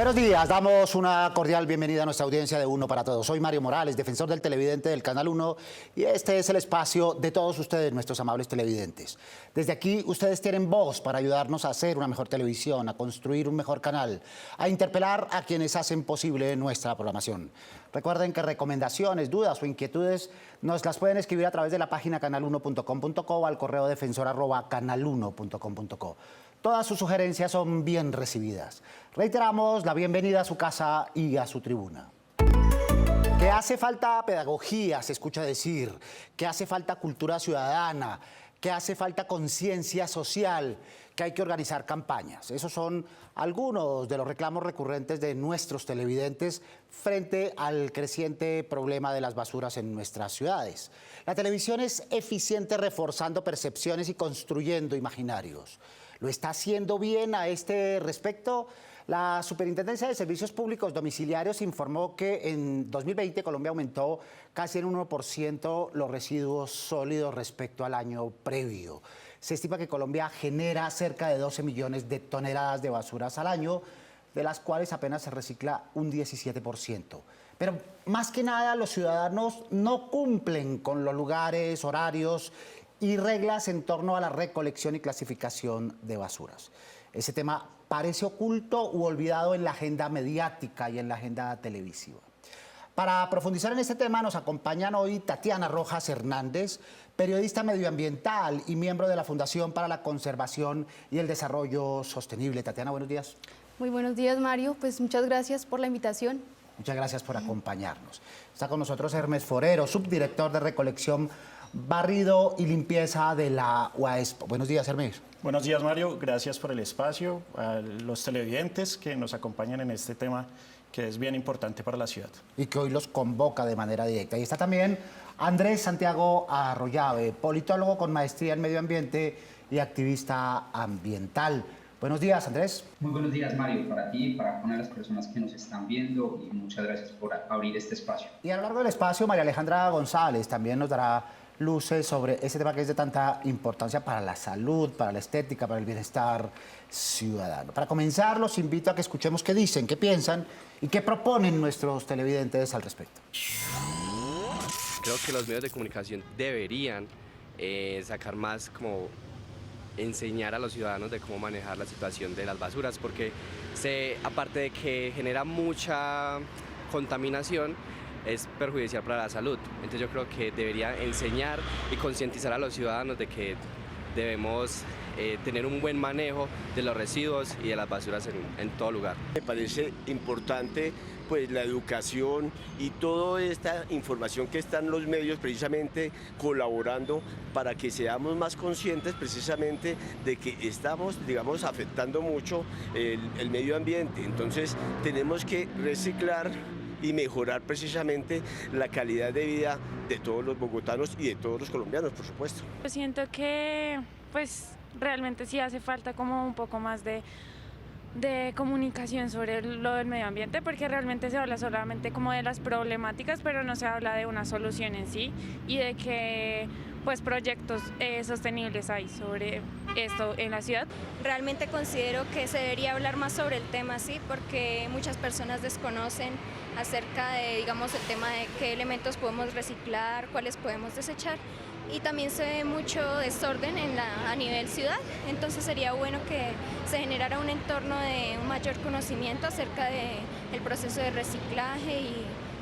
Buenos días, damos una cordial bienvenida a nuestra audiencia de Uno para Todos. Soy Mario Morales, defensor del televidente del Canal 1, y este es el espacio de todos ustedes, nuestros amables televidentes. Desde aquí ustedes tienen voz para ayudarnos a hacer una mejor televisión, a construir un mejor canal, a interpelar a quienes hacen posible nuestra programación. Recuerden que recomendaciones, dudas o inquietudes nos las pueden escribir a través de la página canal1.com.co o al correo defensor@canal1.com.co. Todas sus sugerencias son bien recibidas. Reiteramos la bienvenida a su casa y a su tribuna. Que hace falta pedagogía, se escucha decir, que hace falta cultura ciudadana, que hace falta conciencia social, que hay que organizar campañas. Esos son algunos de los reclamos recurrentes de nuestros televidentes frente al creciente problema de las basuras en nuestras ciudades. La televisión es eficiente reforzando percepciones y construyendo imaginarios. ¿Lo está haciendo bien a este respecto? La Superintendencia de Servicios Públicos Domiciliarios informó que en 2020 Colombia aumentó casi en 1% los residuos sólidos respecto al año previo. Se estima que Colombia genera cerca de 12 millones de toneladas de basuras al año, de las cuales apenas se recicla un 17%. Pero más que nada los ciudadanos no cumplen con los lugares, horarios y reglas en torno a la recolección y clasificación de basuras. Ese tema parece oculto u olvidado en la agenda mediática y en la agenda televisiva. Para profundizar en este tema nos acompañan hoy Tatiana Rojas Hernández, periodista medioambiental y miembro de la Fundación para la Conservación y el Desarrollo Sostenible. Tatiana, buenos días. Muy buenos días, Mario. Pues muchas gracias por la invitación. Muchas gracias por acompañarnos. Está con nosotros Hermes Forero, subdirector de recolección, barrido y limpieza de la UASPO. Buenos días, Hermes. Buenos días, Mario. Gracias por el espacio, a los televidentes que nos acompañan en este tema que es bien importante para la ciudad. Y que hoy los convoca de manera directa. Y está también Andrés Santiago Arroyave, politólogo con maestría en medio ambiente y activista ambiental. Buenos días, Andrés. Muy buenos días, Mario, para ti, para una de las personas que nos están viendo, y muchas gracias por abrir este espacio. Y a lo largo del espacio, María Alejandra González también nos dará luces sobre ese tema que es de tanta importancia para la salud, para la estética, para el bienestar ciudadano. Para comenzar, los invito a que escuchemos qué dicen, qué piensan y qué proponen nuestros televidentes al respecto. Creo que los medios de comunicación deberían sacar más, como enseñar a los ciudadanos de cómo manejar la situación de las basuras, porque aparte de que genera mucha contaminación, es perjudicial para la salud. Entonces yo creo que debería enseñar y concientizar a los ciudadanos de que debemos tener un buen manejo de los residuos y de las basuras en todo lugar. Me parece importante pues la educación y toda esta información que están los medios precisamente colaborando para que seamos más conscientes precisamente de que estamos, digamos, afectando mucho el medio ambiente. Entonces tenemos que reciclar y mejorar precisamente la calidad de vida de todos los bogotanos y de todos los colombianos, por supuesto. Yo siento que pues realmente sí hace falta como un poco más de comunicación sobre lo del medio ambiente, porque realmente se habla solamente como de las problemáticas, pero no se habla de una solución en sí y de que pues proyectos sostenibles hay sobre esto en la ciudad. Realmente considero que se debería hablar más sobre el tema, sí, porque muchas personas desconocen acerca de, digamos, el tema de qué elementos podemos reciclar, cuáles podemos desechar, y también se ve mucho desorden a nivel ciudad. Entonces sería bueno que se generara un entorno de un mayor conocimiento acerca del proceso de reciclaje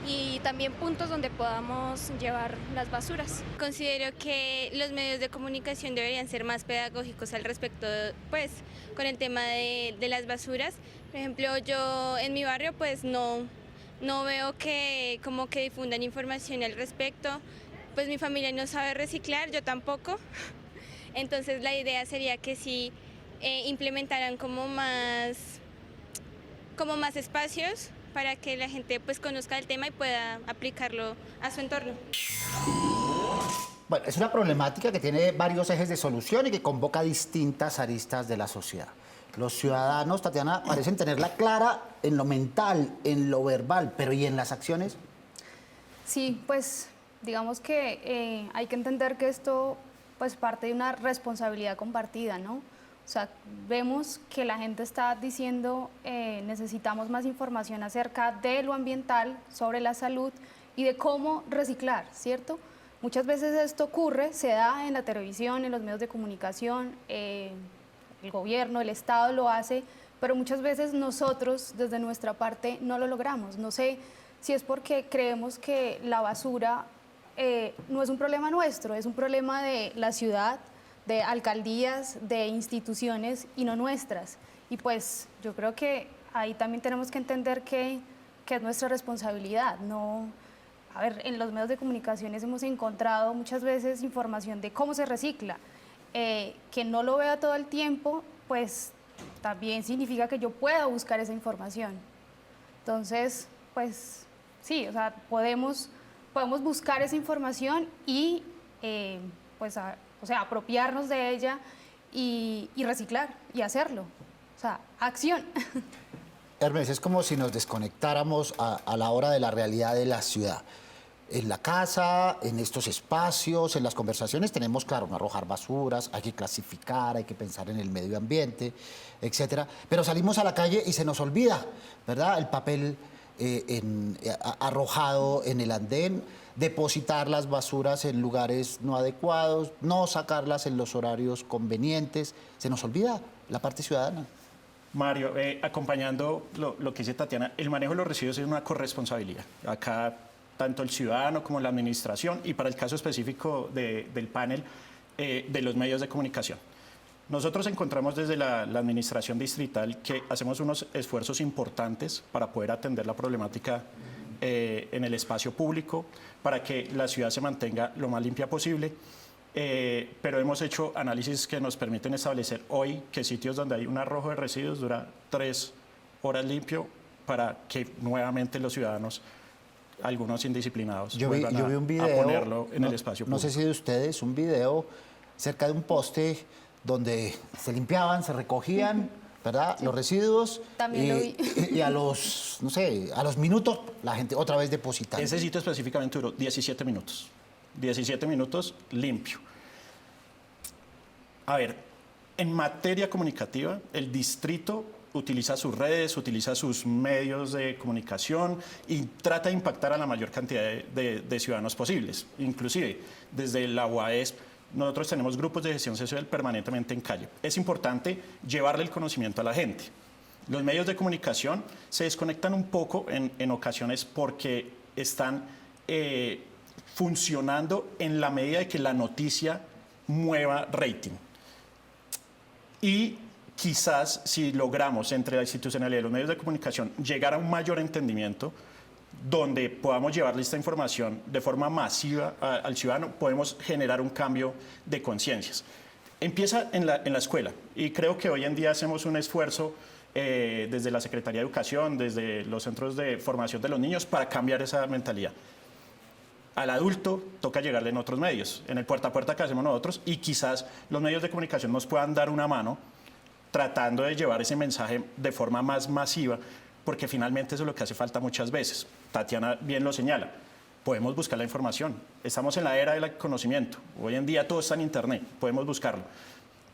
y también puntos donde podamos llevar las basuras. Considero que los medios de comunicación deberían ser más pedagógicos al respecto, pues, con el tema de las basuras. Por ejemplo, yo en mi barrio pues no veo que como que difundan información al respecto. Pues mi familia no sabe reciclar, yo tampoco. Entonces la idea sería que sí implementaran como más espacios para que la gente pues conozca el tema y pueda aplicarlo a su entorno. Bueno, es una problemática que tiene varios ejes de solución y que convoca distintas aristas de la sociedad. Los ciudadanos, Tatiana, parecen tenerla clara en lo mental, en lo verbal, pero ¿y en las acciones? Sí, pues digamos que hay que entender que esto pues parte de una responsabilidad compartida, ¿no? O sea, vemos que la gente está diciendo necesitamos más información acerca de lo ambiental, sobre la salud y de cómo reciclar, ¿cierto? Muchas veces esto ocurre, se da en la televisión, en los medios de comunicación, el gobierno, el Estado lo hace, pero muchas veces nosotros desde nuestra parte no lo logramos. No sé si es porque creemos que la basura no es un problema nuestro, es un problema de la ciudad, de alcaldías, de instituciones y no nuestras. Y pues yo creo que ahí también tenemos que entender que es nuestra responsabilidad. No, a ver, en los medios de comunicaciones hemos encontrado muchas veces información de cómo se recicla. Que no lo vea todo el tiempo, pues también significa que yo pueda buscar esa información. Entonces, pues sí, o sea, podemos buscar esa información y pues apropiarnos de ella y reciclar y hacerlo. O sea, acción. Hermes, es como si nos desconectáramos a la hora de la realidad de la ciudad. En la casa, en estos espacios, en las conversaciones tenemos, claro, no arrojar basuras, hay que clasificar, hay que pensar en el medio ambiente, etcétera. Pero salimos a la calle y se nos olvida, ¿verdad? El papel arrojado en el andén, depositar las basuras en lugares no adecuados, no sacarlas en los horarios convenientes. Se nos olvida la parte ciudadana. Mario, acompañando lo que dice Tatiana, el manejo de los residuos es una corresponsabilidad. Acá tanto el ciudadano como la administración y para el caso específico del panel de los medios de comunicación. Nosotros encontramos desde la administración distrital que hacemos unos esfuerzos importantes para poder atender la problemática en el espacio público, para que la ciudad se mantenga lo más limpia posible, pero hemos hecho análisis que nos permiten establecer hoy que sitios donde hay un arrojo de residuos dura 3 horas limpio para que nuevamente los ciudadanos, algunos indisciplinados, yo vi un video, a ponerlo en el espacio público. No sé si de ustedes, un video cerca de un poste donde se limpiaban, se recogían, ¿verdad? Sí. Los residuos. También lo vi. Y a los, no sé, a los minutos la gente otra vez depositando. Ese sitio específicamente duró 17 minutos. 17 minutos limpio. A ver, en materia comunicativa, el distrito utiliza sus redes, utiliza sus medios de comunicación y trata de impactar a la mayor cantidad de ciudadanos posibles. Inclusive, desde la UAES, nosotros tenemos grupos de gestión social permanentemente en calle. Es importante llevarle el conocimiento a la gente. Los medios de comunicación se desconectan un poco en ocasiones porque están funcionando en la medida de que la noticia mueva rating. Y quizás si logramos entre la institucionalidad y los medios de comunicación llegar a un mayor entendimiento donde podamos llevarle esta información de forma masiva al ciudadano, podemos generar un cambio de conciencias. Empieza en la escuela y creo que hoy en día hacemos un esfuerzo desde la Secretaría de Educación, desde los centros de formación de los niños para cambiar esa mentalidad. Al adulto toca llegarle en otros medios, en el puerta a puerta que hacemos nosotros, y quizás los medios de comunicación nos puedan dar una mano tratando de llevar ese mensaje de forma más masiva, porque finalmente eso es lo que hace falta muchas veces. Tatiana bien lo señala, podemos buscar la información, estamos en la era del conocimiento, hoy en día todo está en internet, podemos buscarlo,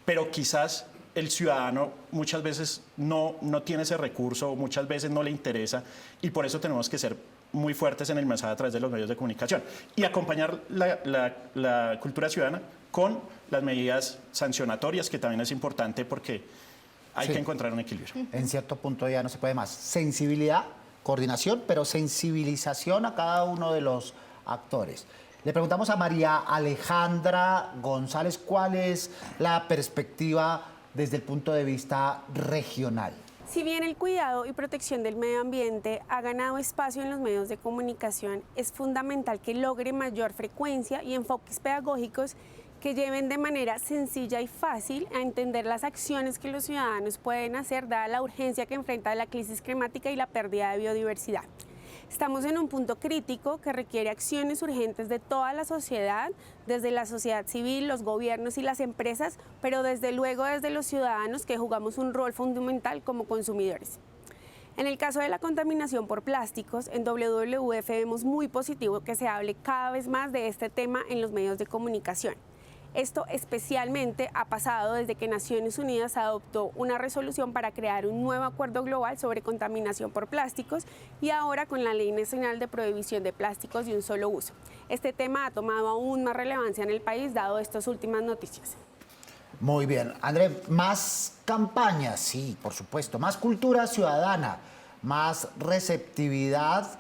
pero quizás el ciudadano muchas veces no tiene ese recurso, muchas veces no le interesa, y por eso tenemos que ser muy fuertes en el mensaje a través de los medios de comunicación y acompañar la cultura ciudadana con las medidas sancionatorias, que también es importante porque hay que encontrar un equilibrio. En cierto punto ya no se puede más. Sensibilidad, coordinación, pero sensibilización a cada uno de los actores. Le preguntamos a María Alejandra González cuál es la perspectiva desde el punto de vista regional. Si bien el cuidado y protección del medio ambiente ha ganado espacio en los medios de comunicación, es fundamental que logre mayor frecuencia y enfoques pedagógicos que lleven de manera sencilla y fácil a entender las acciones que los ciudadanos pueden hacer dada la urgencia que enfrenta la crisis climática y la pérdida de biodiversidad. Estamos en un punto crítico que requiere acciones urgentes de toda la sociedad, desde la sociedad civil, los gobiernos y las empresas, pero desde luego desde los ciudadanos que jugamos un rol fundamental como consumidores. En el caso de la contaminación por plásticos, en WWF vemos muy positivo que se hable cada vez más de este tema en los medios de comunicación. Esto especialmente ha pasado desde que Naciones Unidas adoptó una resolución para crear un nuevo acuerdo global sobre contaminación por plásticos y ahora con la Ley Nacional de Prohibición de Plásticos de un Solo Uso. Este tema ha tomado aún más relevancia en el país dado estas últimas noticias. Muy bien. André, más campañas, sí, por supuesto, más cultura ciudadana, más receptividad,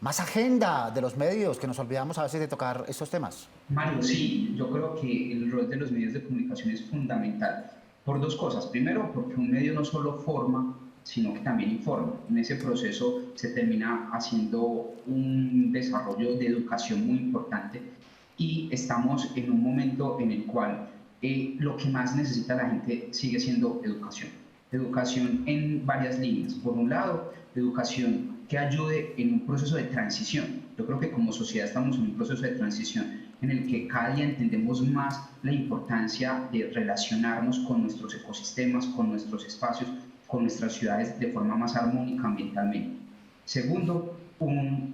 más agenda de los medios, que nos olvidamos a veces de tocar estos temas. Mario, sí, yo creo que el rol de los medios de comunicación es fundamental por dos cosas. Primero, porque un medio no solo forma, sino que también informa. En ese proceso se termina haciendo un desarrollo de educación muy importante y estamos en un momento en el cual lo que más necesita la gente sigue siendo educación. Educación en varias líneas. Por un lado, educación que ayude en un proceso de transición. Yo creo que como sociedad estamos en un proceso de transición en el que cada día entendemos más la importancia de relacionarnos con nuestros ecosistemas, con nuestros espacios, con nuestras ciudades de forma más armónica ambientalmente. Segundo,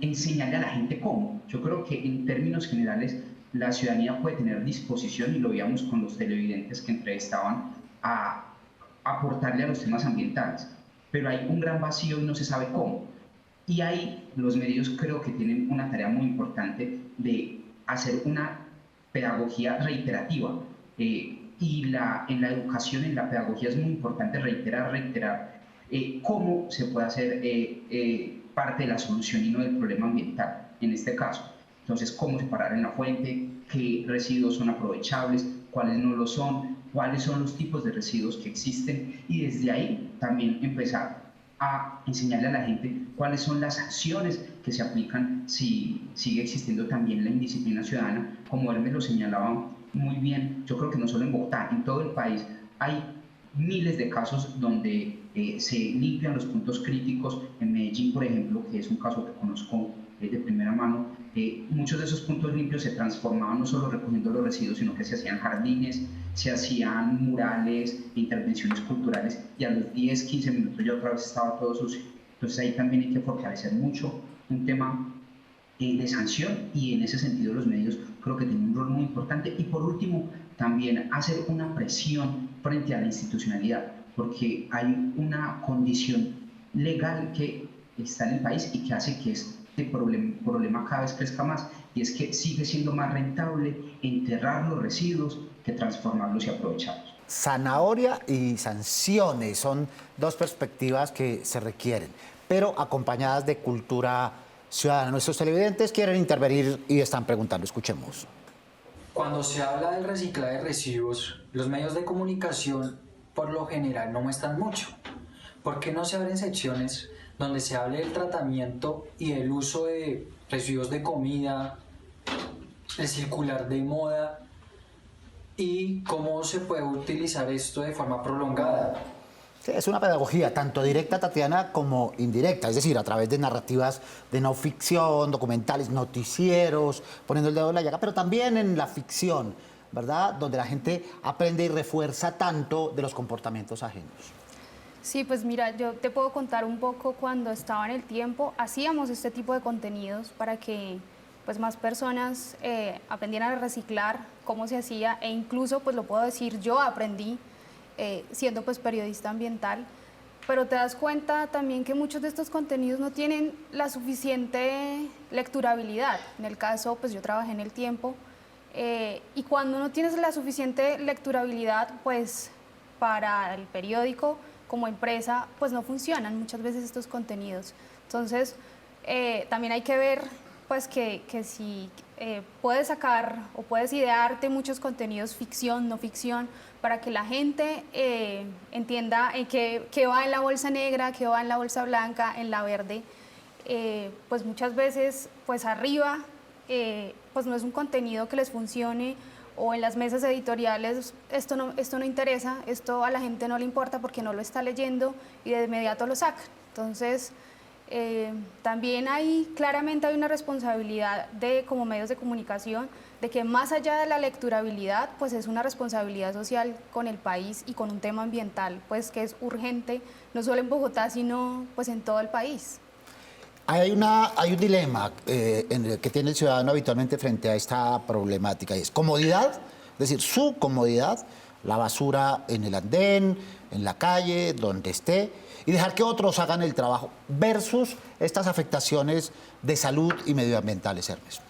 enseñarle a la gente cómo. Yo creo que en términos generales la ciudadanía puede tener disposición, y lo veíamos con los televidentes que entrevistaban, a aportarle a los temas ambientales, pero hay un gran vacío y no se sabe cómo. Y ahí los medios creo que tienen una tarea muy importante de hacer una pedagogía reiterativa. Y en la educación, en la pedagogía es muy importante reiterar cómo se puede hacer parte de la solución y no del problema ambiental, en este caso. Entonces, cómo separar en la fuente, qué residuos son aprovechables, cuáles no lo son, cuáles son los tipos de residuos que existen, y desde ahí también empezar a enseñarle a la gente cuáles son las acciones que se aplican si sigue existiendo también la indisciplina ciudadana. Como él me lo señalaba muy bien, yo creo que no solo en Bogotá, en todo el país hay miles de casos donde se limpian los puntos críticos. En Medellín, por ejemplo, que es un caso que conozco de primera mano, muchos de esos puntos limpios se transformaban no solo recogiendo los residuos, sino que se hacían jardines, se hacían murales, intervenciones culturales, y a los 10, 15 minutos ya otra vez estaba todo sucio. Entonces ahí también hay que fortalecer mucho un tema de sanción, y en ese sentido los medios creo que tienen un rol muy importante. Y por último, también hacer una presión frente a la institucionalidad, porque hay una condición legal que está en el país y que hace que este problema cada vez crezca más, y es que sigue siendo más rentable enterrar los residuos que transformarlos y aprovecharlos. Zanahoria y sanciones son dos perspectivas que se requieren, pero acompañadas de cultura ciudadana. Nuestros televidentes quieren intervenir y están preguntando. Escuchemos. Cuando se habla del reciclaje de residuos, los medios de comunicación por lo general no muestran mucho. ¿Por qué no se abren secciones donde se hable del tratamiento y del uso de residuos de comida, el circular de moda, y cómo se puede utilizar esto de forma prolongada? Sí, es una pedagogía tanto directa, Tatiana, como indirecta, es decir, a través de narrativas de no ficción, documentales, noticieros, poniendo el dedo en la llaga, pero también en la ficción, ¿verdad? Donde la gente aprende y refuerza tanto de los comportamientos ajenos. Sí, pues mira, yo te puedo contar un poco. Cuando estaba en El Tiempo, hacíamos este tipo de contenidos para que pues más personas aprendieran a reciclar, cómo se hacía, e incluso, pues lo puedo decir, yo aprendí siendo pues periodista ambiental, pero te das cuenta también que muchos de estos contenidos no tienen la suficiente lecturabilidad. En el caso, pues yo trabajé en El Tiempo, y cuando no tienes la suficiente lecturabilidad, pues para el periódico como empresa, pues no funcionan muchas veces estos contenidos. Entonces, también hay que ver pues que si puedes sacar o puedes idearte muchos contenidos ficción, no ficción, para que la gente entienda qué va en la bolsa negra, qué va en la bolsa blanca, en la verde. Pues muchas veces pues arriba pues no es un contenido que les funcione, o en las mesas editoriales esto no interesa, esto a la gente no le importa porque no lo está leyendo y de inmediato lo sacan. Entonces, también claramente hay una responsabilidad como medios de comunicación, de que más allá de la lecturabilidad, pues es una responsabilidad social con el país y con un tema ambiental, pues que es urgente, no solo en Bogotá, sino pues en todo el país. Hay un dilema que tiene el ciudadano habitualmente frente a esta problemática, y es comodidad Es decir, su comodidad, la basura en el andén, en la calle, donde esté, y dejar que otros hagan el trabajo, versus estas afectaciones de salud y medioambientales, Hermes.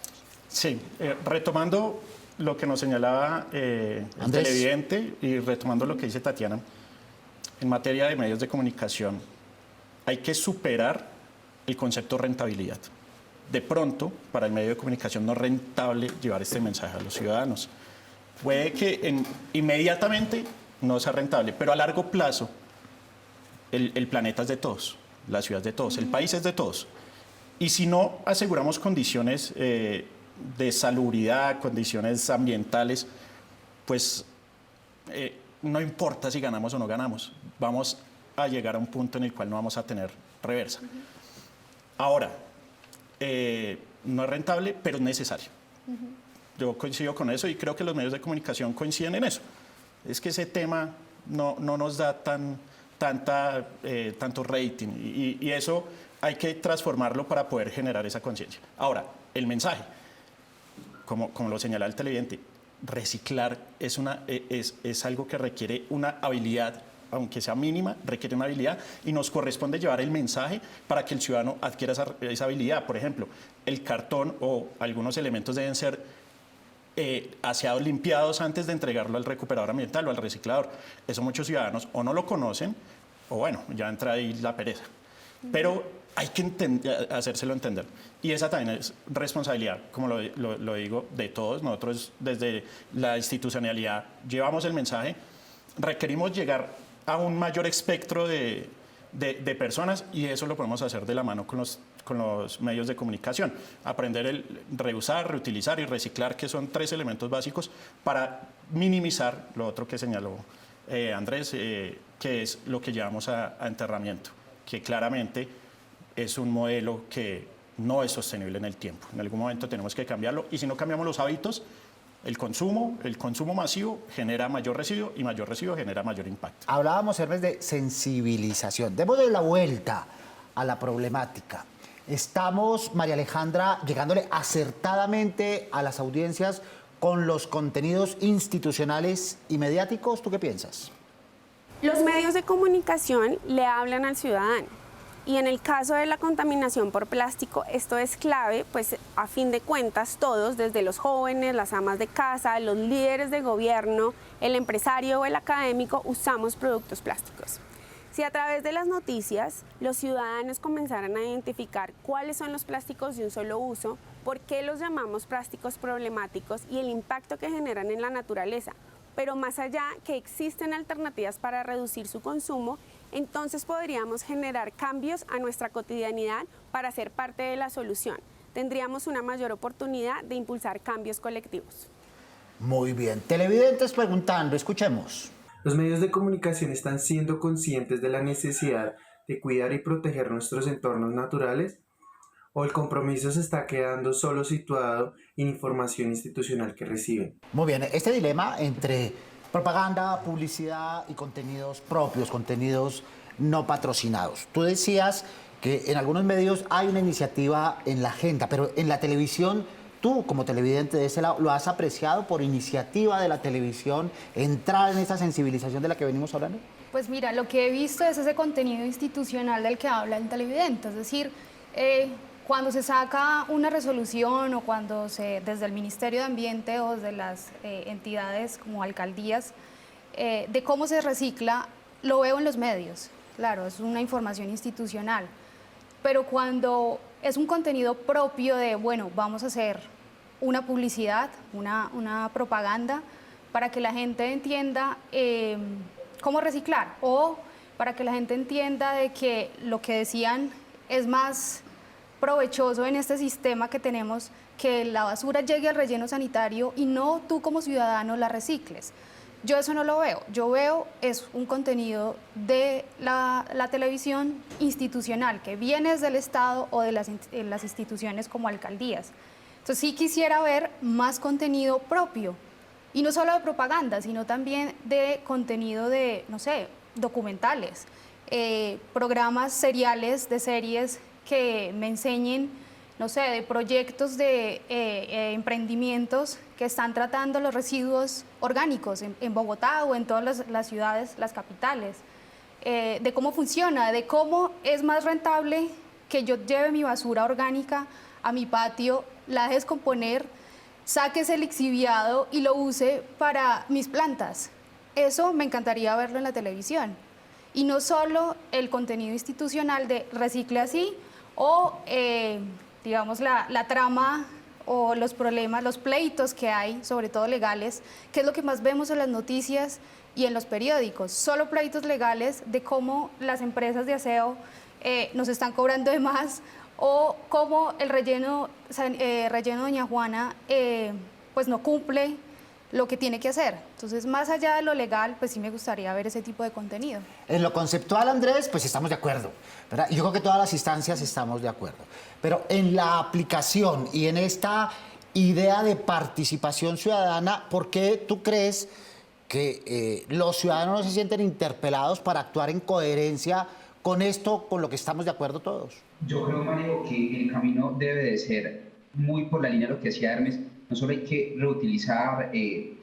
Sí, retomando lo que nos señalaba el Andrés. televidente y retomando lo que dice Tatiana, en materia de medios de comunicación hay que superar el concepto rentabilidad. De pronto, para el medio de comunicación no es rentable llevar este mensaje a los ciudadanos. Puede que inmediatamente no sea rentable, pero a largo plazo el planeta es de todos, la ciudad es de todos, el país es de todos. Y si no aseguramos condiciones de salubridad, condiciones ambientales, pues no importa si ganamos o no ganamos, vamos a llegar a un punto en el cual no vamos a tener reversa. Ahora, no es rentable, pero es necesario. Yo coincido con eso y creo que los medios de comunicación coinciden en eso. Es que ese tema no nos da tanto rating y eso hay que transformarlo para poder generar esa conciencia. Ahora, el mensaje, como lo señala el televidente, reciclar es algo que requiere una habilidad, aunque sea mínima, requiere una habilidad y nos corresponde llevar el mensaje para que el ciudadano adquiera esa habilidad. Por ejemplo, el cartón o algunos elementos deben ser aseados, limpiados antes de entregarlo al recuperador ambiental o al reciclador. Eso muchos ciudadanos o no lo conocen o bueno, ya entra ahí la pereza. Pero hay que hacérselo entender. Y esa también es responsabilidad, como lo digo, de todos. Nosotros desde la institucionalidad llevamos el mensaje, requerimos llegar a un mayor espectro de personas y eso lo podemos hacer de la mano con los medios de comunicación. Aprender el reusar, reutilizar y reciclar, que son 3 elementos básicos para minimizar lo otro que señaló Andrés, que es lo que llevamos a enterramiento, que claramente es un modelo que no es sostenible en el tiempo. En algún momento tenemos que cambiarlo y si no cambiamos los hábitos, el consumo masivo genera mayor residuo y mayor residuo genera mayor impacto. Hablábamos, Hermes, de sensibilización. Démosle la vuelta a la problemática. Estamos, María Alejandra, llegándole acertadamente a las audiencias con los contenidos institucionales y mediáticos. ¿Tú qué piensas? Los medios de comunicación le hablan al ciudadano. Y en el caso de la contaminación por plástico, esto es clave, pues a fin de cuentas todos, desde los jóvenes, las amas de casa, los líderes de gobierno, el empresario o el académico, usamos productos plásticos. Si a través de las noticias los ciudadanos comenzaran a identificar cuáles son los plásticos de un solo uso, por qué los llamamos plásticos problemáticos y el impacto que generan en la naturaleza, pero más allá que existen alternativas para reducir su consumo, entonces podríamos generar cambios a nuestra cotidianidad para ser parte de la solución. Tendríamos una mayor oportunidad de impulsar cambios colectivos. Muy bien. Televidentes preguntando, escuchemos. Los medios de comunicación están siendo conscientes de la necesidad de cuidar y proteger nuestros entornos naturales, o el compromiso se está quedando solo situado en información institucional que reciben. Muy bien, este dilema entre propaganda, publicidad y contenidos propios, contenidos no patrocinados. Tú decías que en algunos medios hay una iniciativa en la agenda, pero en la televisión, tú como televidente de ese lado, ¿lo has apreciado por iniciativa de la televisión, entrar en esa sensibilización de la que venimos hablando? Pues mira, lo que he visto es ese contenido institucional del que habla el televidente, es decir, cuando se saca una resolución o cuando desde el Ministerio de Ambiente o desde las entidades como alcaldías, de cómo se recicla, lo veo en los medios. Claro, es una información institucional. Pero cuando es un contenido propio de, bueno, vamos a hacer una publicidad, una propaganda, para que la gente entienda cómo reciclar o para que la gente entienda de que lo que decían es más provechoso en este sistema que tenemos, que la basura llegue al relleno sanitario y no tú como ciudadano la recicles. Yo eso no lo veo. Yo veo es un contenido de la televisión institucional que viene desde el Estado o de las instituciones como alcaldías. Entonces sí quisiera ver más contenido propio y no solo de propaganda, sino también de contenido de, no sé, documentales, programas seriales de series que me enseñen no sé, de proyectos de emprendimientos que están tratando los residuos orgánicos en Bogotá o en todas las ciudades, las capitales, de cómo funciona, de cómo es más rentable que yo lleve mi basura orgánica a mi patio, la deje descomponer, saque ese lixiviado y lo use para mis plantas. Eso me encantaría verlo en la televisión. Y no solo el contenido institucional de recicle así o, digamos, la trama o los problemas, los pleitos que hay, sobre todo legales, que es lo que más vemos en las noticias y en los periódicos. Solo pleitos legales de cómo las empresas de aseo nos están cobrando de más o cómo el relleno Doña Juana pues no cumple lo que tiene que hacer. Entonces, más allá de lo legal, pues sí me gustaría ver ese tipo de contenido. En lo conceptual, Andrés, pues estamos de acuerdo, ¿verdad? Yo creo que todas las instancias estamos de acuerdo. Pero en la aplicación y en esta idea de participación ciudadana, ¿por qué tú crees que los ciudadanos no se sienten interpelados para actuar en coherencia con esto, con lo que estamos de acuerdo todos? Yo creo, Mario, que el camino debe de ser muy por la línea de lo que decía Hermes. No solo hay que reutilizar,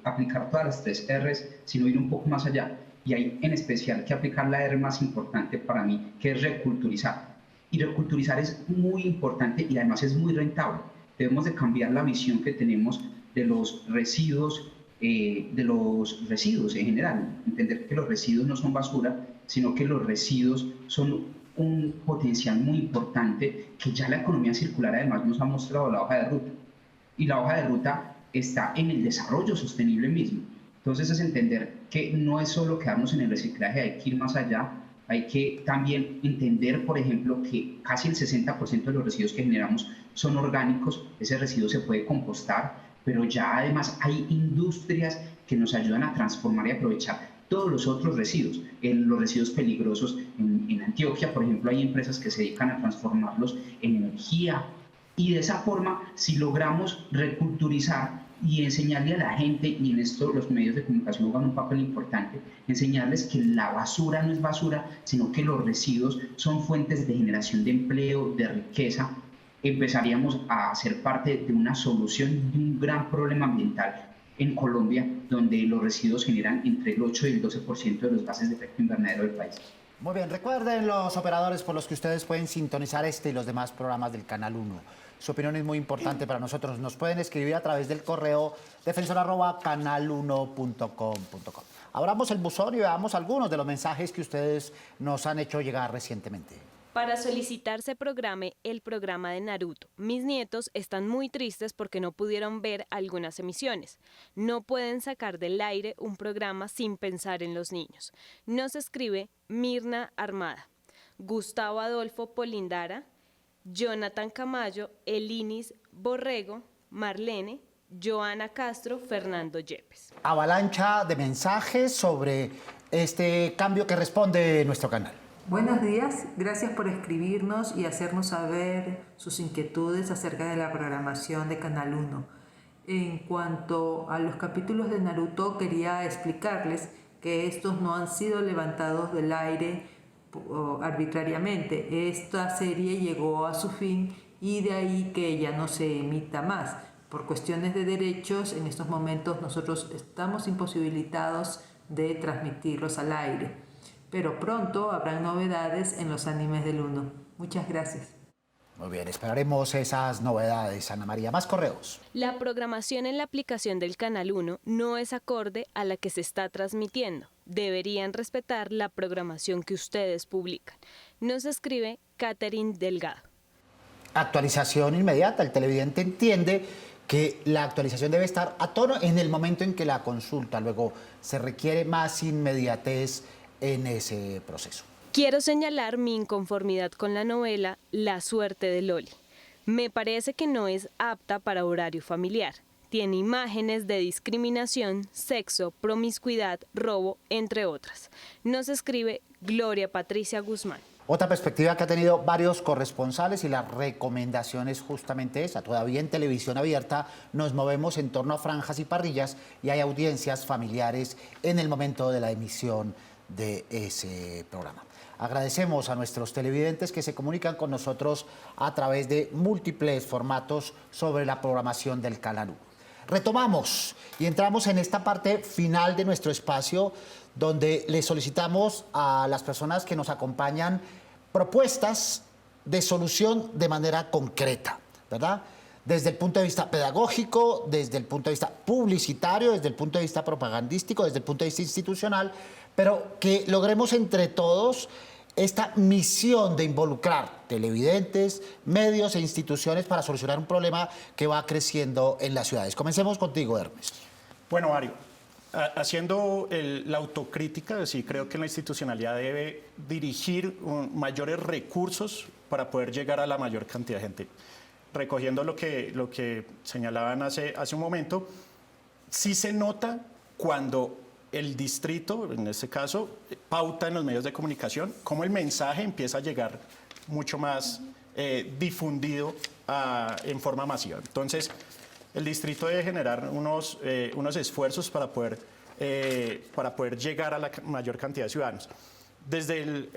aplicar todas las 3 R's, sino ir un poco más allá. Y hay en especial que aplicar la R más importante para mí, que es reculturizar. Y reculturizar es muy importante y además es muy rentable. Debemos de cambiar la visión que tenemos de los residuos en general. Entender que los residuos no son basura, sino que los residuos son un potencial muy importante que ya la economía circular además nos ha mostrado la hoja de ruta. Y la hoja de ruta está en el desarrollo sostenible mismo. Entonces es entender que no es solo quedarnos en el reciclaje, hay que ir más allá, hay que también entender, por ejemplo, que casi el 60% de los residuos que generamos son orgánicos, ese residuo se puede compostar, pero ya además hay industrias que nos ayudan a transformar y aprovechar todos los otros residuos, los residuos peligrosos. En Antioquia, por ejemplo, hay empresas que se dedican a transformarlos en energía. Y de esa forma, si logramos reculturizar y enseñarle a la gente, y en esto los medios de comunicación juegan un papel importante, enseñarles que la basura no es basura, sino que los residuos son fuentes de generación de empleo, de riqueza, empezaríamos a ser parte de una solución de un gran problema ambiental en Colombia, donde los residuos generan entre el 8 y el 12% de los gases de efecto invernadero del país. Muy bien, recuerden los operadores por los que ustedes pueden sintonizar este y los demás programas del Canal 1. Su opinión es muy importante para nosotros. Nos pueden escribir a través del correo defensor@canal1.com.co. Abramos el buzón y veamos algunos de los mensajes que ustedes nos han hecho llegar recientemente. Para solicitar se programe el programa de Naruto. Mis nietos están muy tristes porque no pudieron ver algunas emisiones. No pueden sacar del aire un programa sin pensar en los niños. Nos escribe Mirna Armada, Gustavo Adolfo Polindara, Jonathan Camayo, Elinis Borrego, Marlene, Joana Castro, Fernando Yepes. Avalancha de mensajes sobre este cambio que responde nuestro canal. Buenos días, gracias por escribirnos y hacernos saber sus inquietudes acerca de la programación de Canal 1. En cuanto a los capítulos de Naruto, quería explicarles que estos no han sido levantados del aire arbitrariamente. Esta serie llegó a su fin y de ahí que ya no se emita más. Por cuestiones de derechos, en estos momentos nosotros estamos imposibilitados de transmitirlos al aire. Pero pronto habrán novedades en los animes del 1. Muchas gracias. Muy bien, esperaremos esas novedades, Ana María. Más correos. La programación en la aplicación del Canal 1 no es acorde a la que se está transmitiendo. Deberían respetar la programación que ustedes publican. Nos escribe Catherine Delgado. Actualización inmediata. El televidente entiende que la actualización debe estar a tono en el momento en que la consulta. Luego se requiere más inmediatez en ese proceso. Quiero señalar mi inconformidad con la novela La suerte de Loli. Me parece que no es apta para horario familiar. Tiene imágenes de discriminación, sexo, promiscuidad, robo, entre otras. Nos escribe Gloria Patricia Guzmán. Otra perspectiva que ha tenido varios corresponsales y la recomendación es justamente esa. Todavía en televisión abierta nos movemos en torno a franjas y parrillas y hay audiencias familiares en el momento de la emisión de ese programa. Agradecemos a nuestros televidentes que se comunican con nosotros a través de múltiples formatos sobre la programación del Canal 1. Retomamos y entramos en esta parte final de nuestro espacio donde le solicitamos a las personas que nos acompañan propuestas de solución de manera concreta, ¿verdad? Desde el punto de vista pedagógico, desde el punto de vista publicitario, desde el punto de vista propagandístico, desde el punto de vista institucional, pero que logremos entre todos esta misión de involucrar televidentes, medios e instituciones para solucionar un problema que va creciendo en las ciudades. Comencemos contigo, Hermes. Bueno, Mario, haciendo la autocrítica, sí creo que la institucionalidad debe dirigir mayores recursos para poder llegar a la mayor cantidad de gente. Recogiendo lo que señalaban hace un momento, sí se nota cuando el distrito, en este caso, pauta en los medios de comunicación, cómo el mensaje empieza a llegar mucho más difundido en forma masiva. Entonces, el distrito debe generar unos esfuerzos para poder llegar a la mayor cantidad de ciudadanos. Desde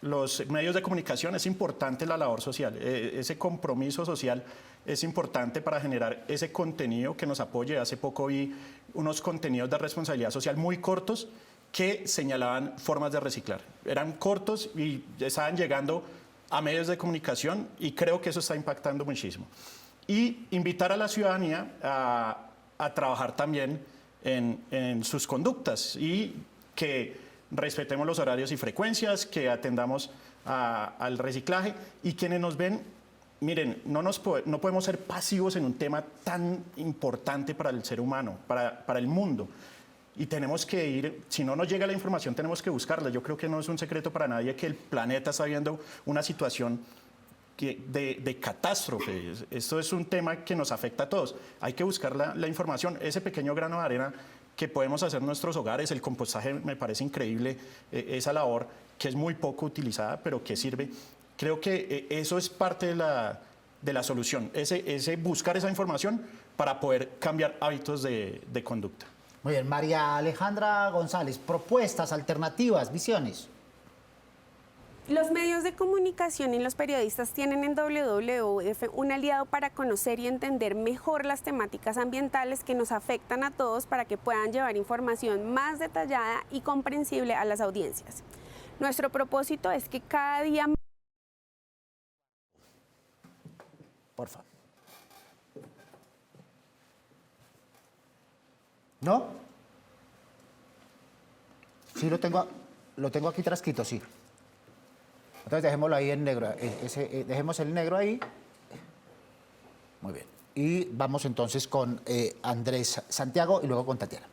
los medios de comunicación es importante la labor social, ese compromiso social es importante para generar ese contenido que nos apoye. Hace poco vi unos contenidos de responsabilidad social muy cortos que señalaban formas de reciclar. Eran cortos y estaban llegando a medios de comunicación y creo que eso está impactando muchísimo. Y invitar a la ciudadanía a trabajar también en sus conductas y que respetemos los horarios y frecuencias, que atendamos al reciclaje y quienes nos ven, miren, no podemos ser pasivos en un tema tan importante para el ser humano, para el mundo. Y tenemos que ir, si no nos llega la información, tenemos que buscarla. Yo creo que no es un secreto para nadie que el planeta está viendo una situación de catástrofe. Esto es un tema que nos afecta a todos. Hay que buscar la información, ese pequeño grano de arena que podemos hacer en nuestros hogares. El compostaje me parece increíble, esa labor que es muy poco utilizada, pero que sirve. Creo que eso es parte de la solución, ese buscar esa información para poder cambiar hábitos de conducta. Muy bien, María Alejandra González, propuestas, alternativas, visiones. Los medios de comunicación y los periodistas tienen en WWF un aliado para conocer y entender mejor las temáticas ambientales que nos afectan a todos para que puedan llevar información más detallada y comprensible a las audiencias. Nuestro propósito es que cada día... Por favor. ¿No? Sí, lo tengo aquí transcrito, sí. Entonces dejémoslo ahí en negro, dejemos el negro ahí. Muy bien. Y vamos entonces con Andrés Santiago y luego con Tatiana.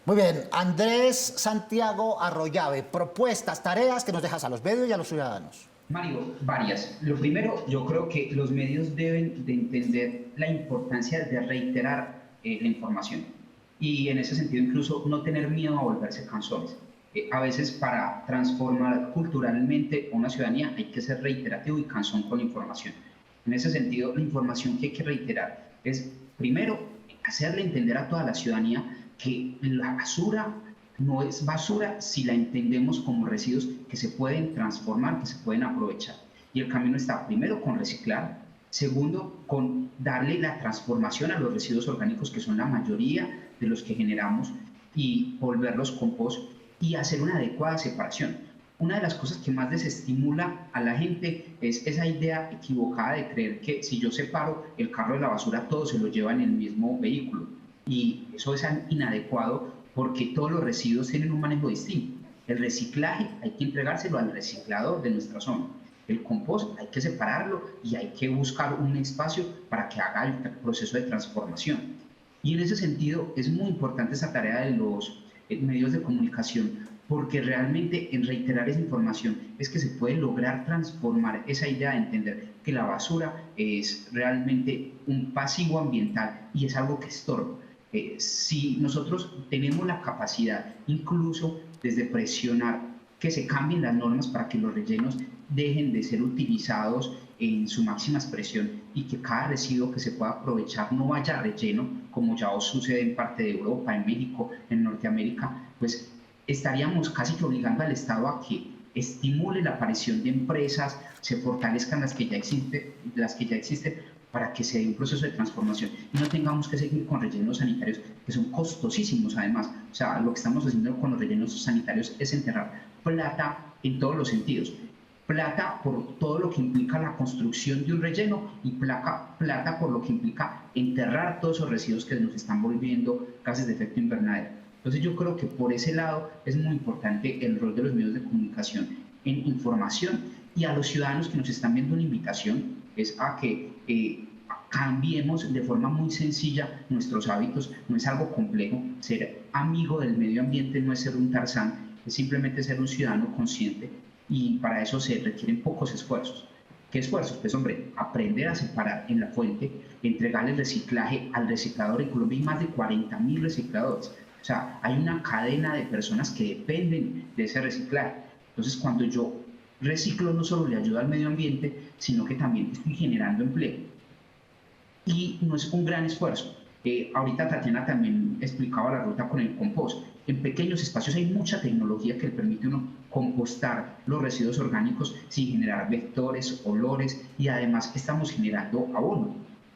Muy bien, Andrés Santiago Arroyave, propuestas, tareas que nos dejas a los medios y a los ciudadanos. Mario, varias. Lo primero, yo creo que los medios deben de entender la importancia de reiterar la información. Y en ese sentido incluso no tener miedo a volverse cansones. A veces para transformar culturalmente una ciudadanía hay que ser reiterativo y cansón con la información. En ese sentido, la información que hay que reiterar es, primero, hacerle entender a toda la ciudadanía que la basura no es basura si la entendemos como residuos que se pueden transformar, que se pueden aprovechar. Y el camino está primero con reciclar, segundo con darle la transformación a los residuos orgánicos que son la mayoría de los que generamos y volverlos compost y hacer una adecuada separación. Una de las cosas que más desestimula a la gente es esa idea equivocada de creer que si yo separo el carro de la basura, todo se lo lleva en el mismo vehículo. Y eso es inadecuado porque todos los residuos tienen un manejo distinto. El reciclaje hay que entregárselo al reciclador de nuestra zona. El compost hay que separarlo y hay que buscar un espacio para que haga el proceso de transformación. Y en ese sentido es muy importante esa tarea de los medios de comunicación, porque realmente en reiterar esa información es que se puede lograr transformar esa idea de entender que la basura es realmente un pasivo ambiental y es algo que estorba. Si nosotros tenemos la capacidad incluso desde presionar que se cambien las normas para que los rellenos dejen de ser utilizados en su máxima expresión y que cada residuo que se pueda aprovechar no vaya a relleno, como ya sucede en parte de Europa, en México, en Norteamérica, pues estaríamos casi que obligando al Estado a que estimule la aparición de empresas, se fortalezcan las que ya existen para que se dé un proceso de transformación y no tengamos que seguir con rellenos sanitarios que son costosísimos además. O sea, lo que estamos haciendo con los rellenos sanitarios es enterrar plata en todos los sentidos. Plata por todo lo que implica la construcción de un relleno y plata por lo que implica enterrar todos esos residuos que nos están volviendo gases de efecto invernadero. Entonces yo creo que por ese lado es muy importante el rol de los medios de comunicación en información, y a los ciudadanos que nos están viendo una invitación es a que cambiemos de forma muy sencilla nuestros hábitos. No es algo complejo. Ser amigo del medio ambiente no es ser un Tarzán, es simplemente ser un ciudadano consciente, y para eso se requieren pocos esfuerzos. ¿Qué esfuerzos? Pues hombre, aprender a separar en la fuente, entregar el reciclaje al reciclador. En Colombia hay más de 40.000 recicladores. O sea, hay una cadena de personas que dependen de ese reciclaje. Entonces, cuando yo reciclo, no solo le ayudo al medio ambiente, sino que también estoy generando empleo. Y no es un gran esfuerzo. Ahorita Tatiana también explicaba la ruta con el compost. En pequeños espacios hay mucha tecnología que le permite a uno compostar los residuos orgánicos sin generar vectores, olores, y además estamos generando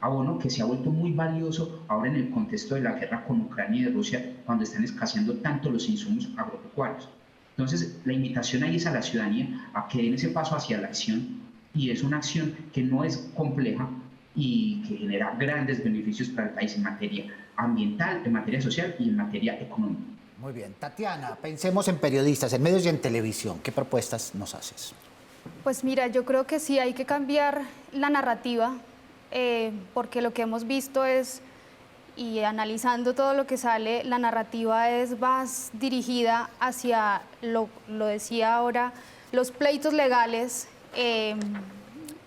abono que se ha vuelto muy valioso ahora en el contexto de la guerra con Ucrania y de Rusia, cuando están escaseando tanto los insumos agropecuarios. Entonces, la invitación ahí es a la ciudadanía a que den ese paso hacia la acción, y es una acción que no es compleja y que genera grandes beneficios para el país en materia ambiental, en materia social y en materia económica. Muy bien. Tatiana, pensemos en periodistas, en medios y en televisión. ¿Qué propuestas nos haces? Pues mira, yo creo que sí hay que cambiar la narrativa, porque lo que hemos visto es, y analizando todo lo que sale, la narrativa es más dirigida hacia, lo decía ahora, los pleitos legales,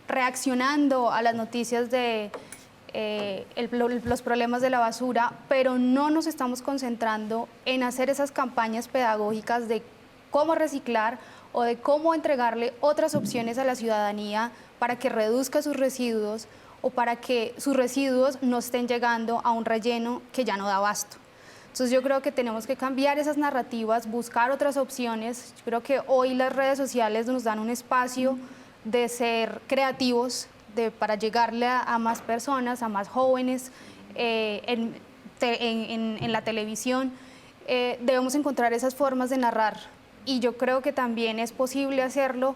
reaccionando a las noticias de los problemas de la basura, pero no nos estamos concentrando en hacer esas campañas pedagógicas de cómo reciclar o de cómo entregarle otras opciones a la ciudadanía para que reduzca sus residuos o para que sus residuos no estén llegando a un relleno que ya no da abasto. Entonces yo creo que tenemos que cambiar esas narrativas, buscar otras opciones. Yo creo que hoy las redes sociales nos dan un espacio de ser creativos, para llegarle a más personas, a más jóvenes en la televisión. Debemos encontrar esas formas de narrar, y yo creo que también es posible hacerlo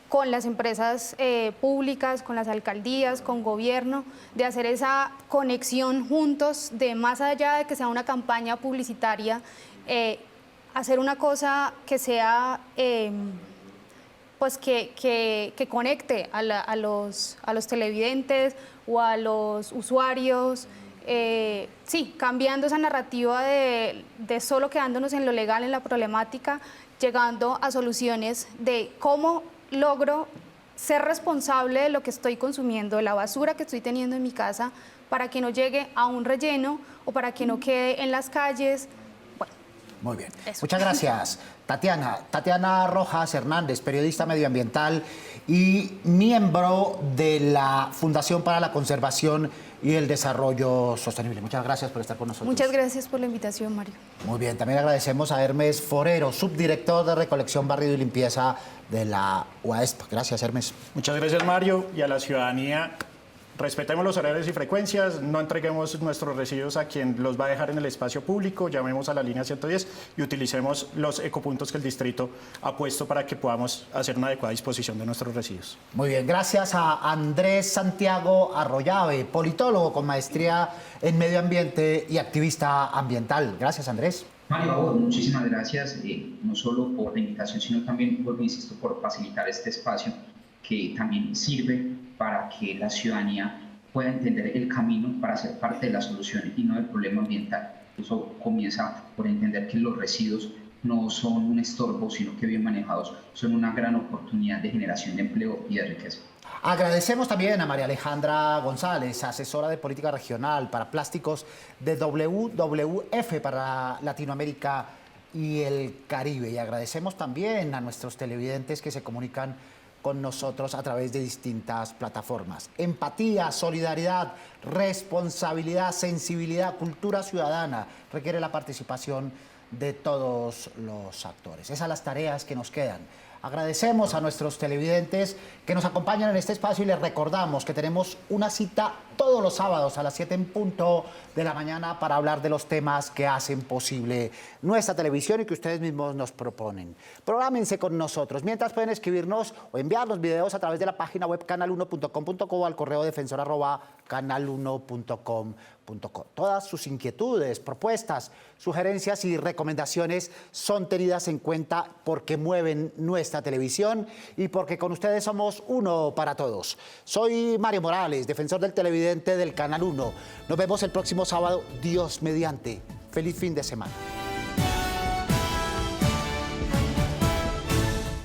con las empresas públicas, con las alcaldías, con gobierno, de hacer esa conexión juntos, de más allá de que sea una campaña publicitaria, hacer una cosa que sea pues que conecte a los televidentes o a los usuarios, sí, cambiando esa narrativa de solo quedándonos en lo legal, en la problemática, llegando a soluciones de cómo logro ser responsable de lo que estoy consumiendo, de la basura que estoy teniendo en mi casa, para que no llegue a un relleno o para que no quede en las calles. Bueno, muy bien. Eso. Muchas gracias, Tatiana. Tatiana Rojas Hernández, periodista medioambiental y miembro de la Fundación para la Conservación y el Desarrollo Sostenible. Muchas gracias por estar con nosotros. Muchas gracias por la invitación, Mario. Muy bien, también agradecemos a Hermes Forero, subdirector de Recolección, Barrido y Limpieza de la UASP. Gracias, Hermes. Muchas gracias, Mario, y a la ciudadanía. Respetemos los horarios y frecuencias, no entreguemos nuestros residuos a quien los va a dejar en el espacio público, llamemos a la línea 110 y utilicemos los ecopuntos que el distrito ha puesto para que podamos hacer una adecuada disposición de nuestros residuos. Muy bien, gracias a Andrés Santiago Arroyave, politólogo con maestría en medio ambiente y activista ambiental. Gracias, Andrés. Mario, muchísimas gracias, no solo por la invitación, sino también, vuelvo, insisto, por facilitar este espacio que también sirve para que la ciudadanía pueda entender el camino para ser parte de la solución y no del problema ambiental. Eso comienza por entender que los residuos no son un estorbo, sino que bien manejados son una gran oportunidad de generación de empleo y de riqueza. Agradecemos también a María Alejandra González, asesora de política regional para plásticos de WWF para Latinoamérica y el Caribe. Y agradecemos también a nuestros televidentes que se comunican con nosotros a través de distintas plataformas. Empatía, solidaridad, responsabilidad, sensibilidad, cultura ciudadana requiere la participación de todos los actores. Esas son las tareas que nos quedan. Agradecemos a nuestros televidentes que nos acompañan en este espacio y les recordamos que tenemos una cita todos los sábados a las 7 en punto de la mañana para hablar de los temas que hacen posible nuestra televisión y que ustedes mismos nos proponen. Prográmense con nosotros. Mientras pueden escribirnos o enviarnos videos a través de la página web canal1.com.co o al correo defensor@canal1.com.co. Todas sus inquietudes, propuestas, sugerencias y recomendaciones son tenidas en cuenta porque mueven nuestra televisión y porque con ustedes somos uno para todos. Soy Mario Morales, defensor del televidente del Canal 1. Nos vemos el próximo sábado, Dios mediante. Feliz fin de semana.